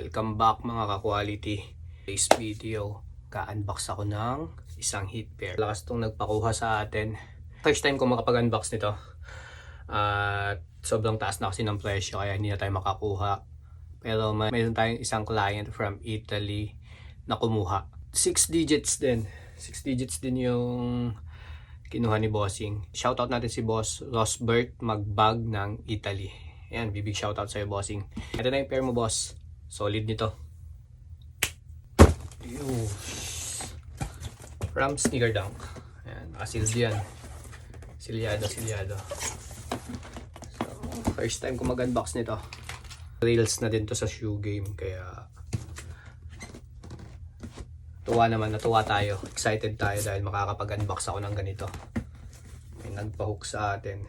Welcome back mga ka-quality. Today's video, ka-unbox ako ng isang heat pair. Lakas itong nagpakuha sa atin. First time ko makapag-unbox nito. At sobrang taas na kasi ng presyo kaya hindi na tayo makakuha. Pero mayroon tayong isang client from Italy na kumuha. 6 digits din. 6 digits din yung kinuha ni Bossing. Shoutout natin si Boss Rosbert Magbag ng Italy. Ayan, big shoutout sa'yo, Bossing. Ito na yung pair mo, boss. Solid nito. From Sneaker Dunk. Ayan, nakasealed yan. Silyado. So, first time ko mag-unbox nito. Reels na din to sa shoe game, kaya natuwa tayo. Excited tayo dahil makakapag-unbox ako ng ganito. May nagpa-hook sa atin.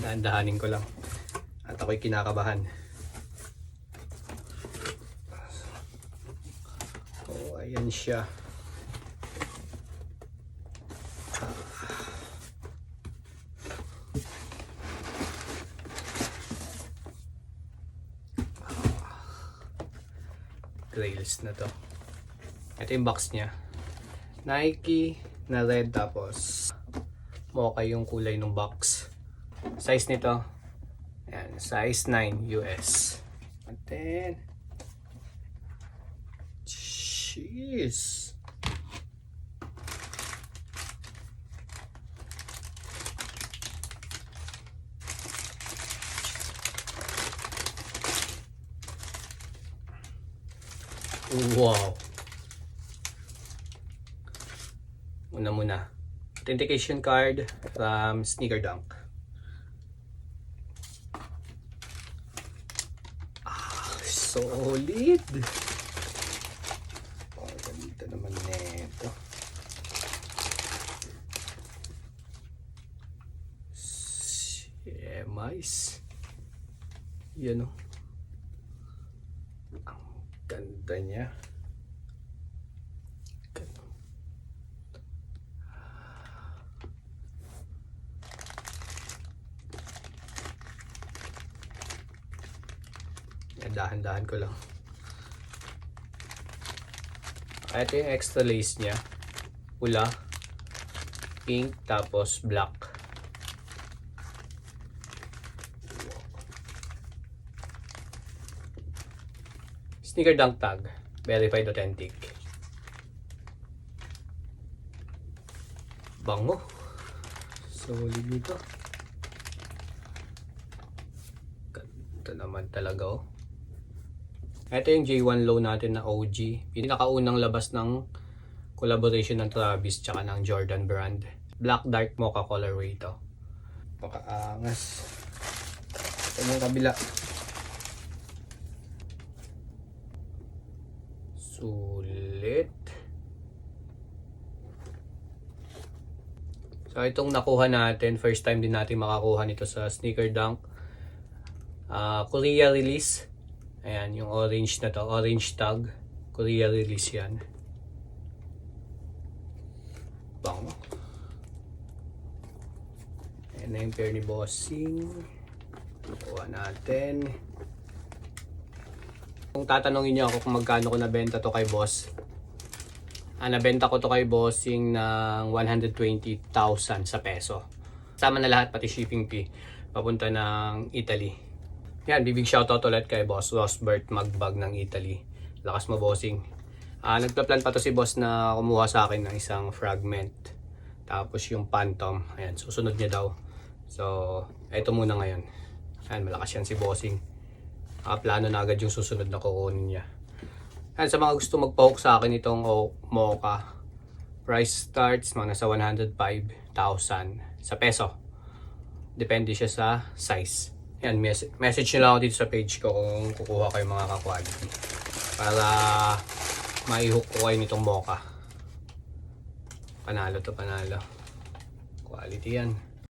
Dahan-dahanin ko lang. At ako'y kinakabahan. Oh, ayan siya. Grails na to. Ito yung box niya. Nike na red, tapos mocha yung kulay ng box. Size nito, ayan, size 9 US. And then, jeez. Wow. Muna. Authentication card from Sneaker Dunk. Solid. Oh, ganito naman nito. Nice. Yan o. Ang ganda niya. Dahan-dahan ko lang. Ito yung extra lace niya. Pula, pink, tapos black. Sneaker Dunk tag. Verified authentic. Bango. Solid nito. Ganda naman talaga oh. Ito yung J1 Low natin na OG. Pinakaunang labas ng collaboration ng Travis tsaka ng Jordan brand. Black Dark Mocha colorway ito. Pakaangas. Ito yung kabila. Sulit. So itong nakuha natin, first time din natin makakuha nito sa Sneaker Dunk. Korea release. Ayan, yung orange na to, orange tag, Korea release yan. Bango. Ayan na yung pair ni Bossing. Kuha natin. Kung tatanungin niyo ako kung magkano ko nabenta to kay boss, nabenta ko to kay Bossing ng 120,000 sa peso. Sama na lahat, pati shipping fee, papunta ng Italy. Yan, big shoutout ulit kay Boss Rosbert Magbag ng Italy. Lakas mo, Bossing. Nagpa-plan pa to si boss na kumuha sa akin ng isang fragment. Tapos yung phantom, ayan, susunod niya daw. So, eto muna ngayon. Ayan, malakas yan si Bossing. Plano na agad yung susunod na kukunin niya. Ayan, sa mga gusto magpa-hook sa akin itong mocha, price starts mga nasa 105,000 sa peso. Depende siya sa size. Yan, message nyo lang ako dito sa page ko kung kukuha kayo mga ka-quality para mai-hook ko kayo nitong mocha. Panalo to, panalo. Quality yan.